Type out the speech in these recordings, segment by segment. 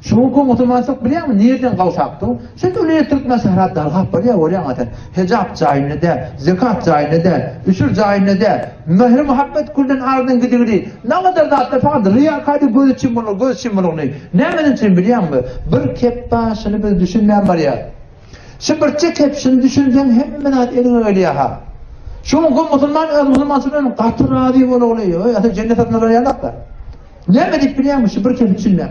Şoňky musulmançylyk bilýärmi? Nerden gawşapdy? Şeýle öyle Türkmen sahrat dalgap barýar, bolýan atan. Hijab jaýynyda, zekat jaýynyda, üçür jaýynyda, mehr muhabbet kuldan ardan gidigidi. Näme da faqat riyakady göz için bunu. Nämen için bilýärmi? Bir kep başyny biz düşünmän barýar. Şu bir kep şunu düşünsen hemme zat eliňe gelýär ha. Şoňky musulmançylygyň gatyraby bolýar, ýa-da cennet atına ýalakda. Näme dip bilýärmi? Şu bir kep düşünmän.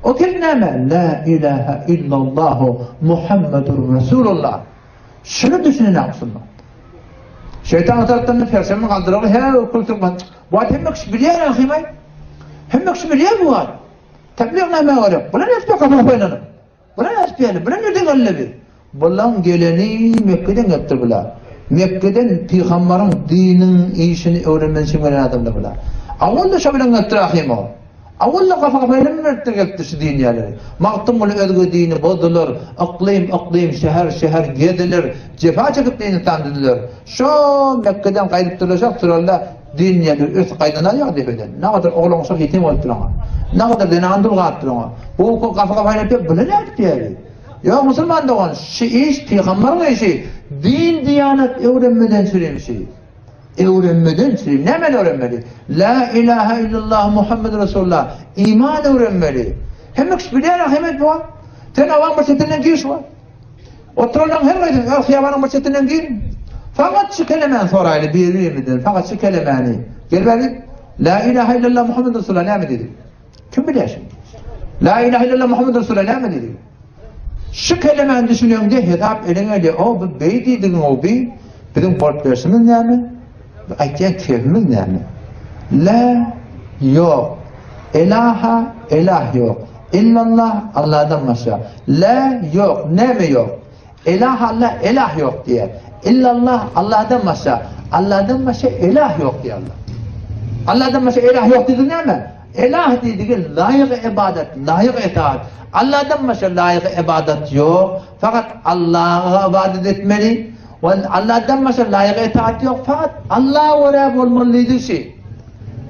O kelime la ilahe illallah Muhammedur Resulullah. Şunu düşünün aslında. Şeytan tarafından fersemi kaldırır. He okulturman. Bu at hemmek şübilyer ahimay. Hemmek şübilyer bu at. Tebliğ neyme var. Buna ne istiyor kafa koylanım. Buna ne istiyor? Buna nereden geldi? Bundan geleni Mekke'den getir bula. Mekke'den Peygamber'in dinin işini öğrenmen için gelen adamlar bula. Avunda şabilen getir ahimay. Awalla kafa bayramlar tergeldi şu din yerleri. Maqtumul özgü dini bozulur. Aqlim şehir gedilir. Cefa çekip dini tanıdılar. Şu Mekke'den qayıp duracak sıralda din yerleri öz qaydana yok debeden. Ne kadar oğlan olsa yetim olup durama. Ne kadar dinandul gat durama. Bu kafa bayramlar böyle ne diyor? Ya Müslüman doğan şu iş peygamberin işi. Din diyanet öğrenmeden süren şey. Öğrenmeden süreyim. Hemen öğrenmeli. La ilahe illallah Muhammed Resulullah. İman öğrenmeli. Hemen bilerek hemen bu. Sen avan başetinden giriş var. Otururlan her gayet. Alkıyavanın başetinden girin. Fakat şu kelimen soraylı bir yemedin. Fakat şu kelimeni. Gel bari. La ilahe illallah Muhammed Resulullah ne mi dedi? Kim bilir şimdi? La ilahe illallah Muhammed Resulullah ne mi dedi? Şu kelimen düşünüyorum diye hitap eline diye. O bu beydiydin o bey. Bizim portlaşımız ne mi? Ayet kelimemiz ne mi? La yok. Elaha elah yok. İllallah Allah'dan başka. La yok. Ne mi yok? Elah Allah elah yok diye. İllallah Allah'dan başka. Allah'dan başka elah yok diye Allah. Allah'dan başka elah yok dedi ne mi? Elah dediği layık ibadet, layık itaat. Allah'dan başka layık ibadet yok. Fakat Allah'a ibadet etmeli. Allah'dan başka layık itaat yok. Fakat Allah'a Rab olmalıydı şey.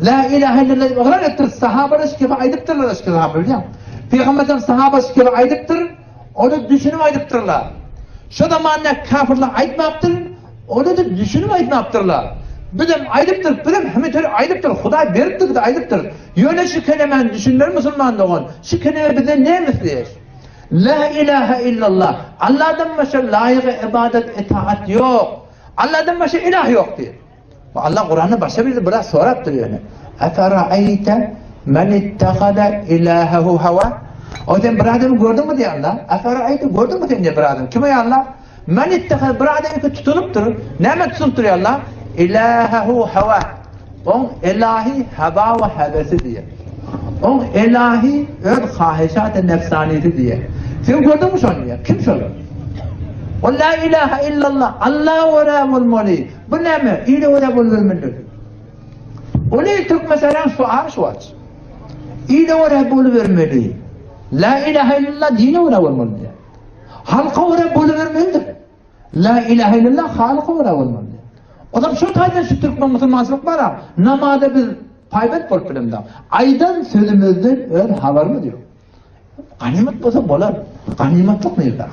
La ilahe illallah. Oğlan ettir. Sahabalar gibi aydıptırlar. Sahabalar biliyor musun? Peygamberden sahabalar gibi aydıptır. Onu düşünüp aydıptırlar. Şu zamanla kafirler aytmaptır. Onu da düşünüp aytmaptırlar. Bizim aydıptır. Bizim hemen aydıptır. Huday veriptir de aydıptır. Yöne şu kelimeyi düşünler Müslüman doğan. Şu kelime bize ne misliyiz? La ilahe illallah. Allah'dan başka layık ibadet itaat yok. Allah'dan başka ilah yok diyor. Allah Kur'an'ı başka bir biraz soraktır yani. Efera'ayte men ittekade ilahehu hava. O sen bir adamı gördün mü diye Allah? Efera'ayte gördün mü diye bir adam? Kime ya Allah? Men ittekade bir adamı tutunuptur. Ne mi tutunuptur ya Allah? İlahehu hava. On ilahi hava ve hevesi diye. On ilahi öz hahişat-ı nefsaniyeti diye. Sen gördün mü şunu ya? Kim söylüyor? O la ilahe illallah. Allah ve Rab olmalı. Bu ne mi? İyi ve Rab olmalıdır. Onu Türk mesela şu aç. İyi ve Rab olmalıdır. La ilahe illallah dini ve Rab olmalıdır. Halka ve Rab olmalıdır. La ilahe illallah halka ve Rab olmalıdır. O zaman şu tarzda şu Türkmen Müslümanlık var ha. Namada bir paybet bol bilimde. Aydan sözümüzden ön haber mi diyor? Ganimet olsa bolar. Ganimet çok mu yıldak?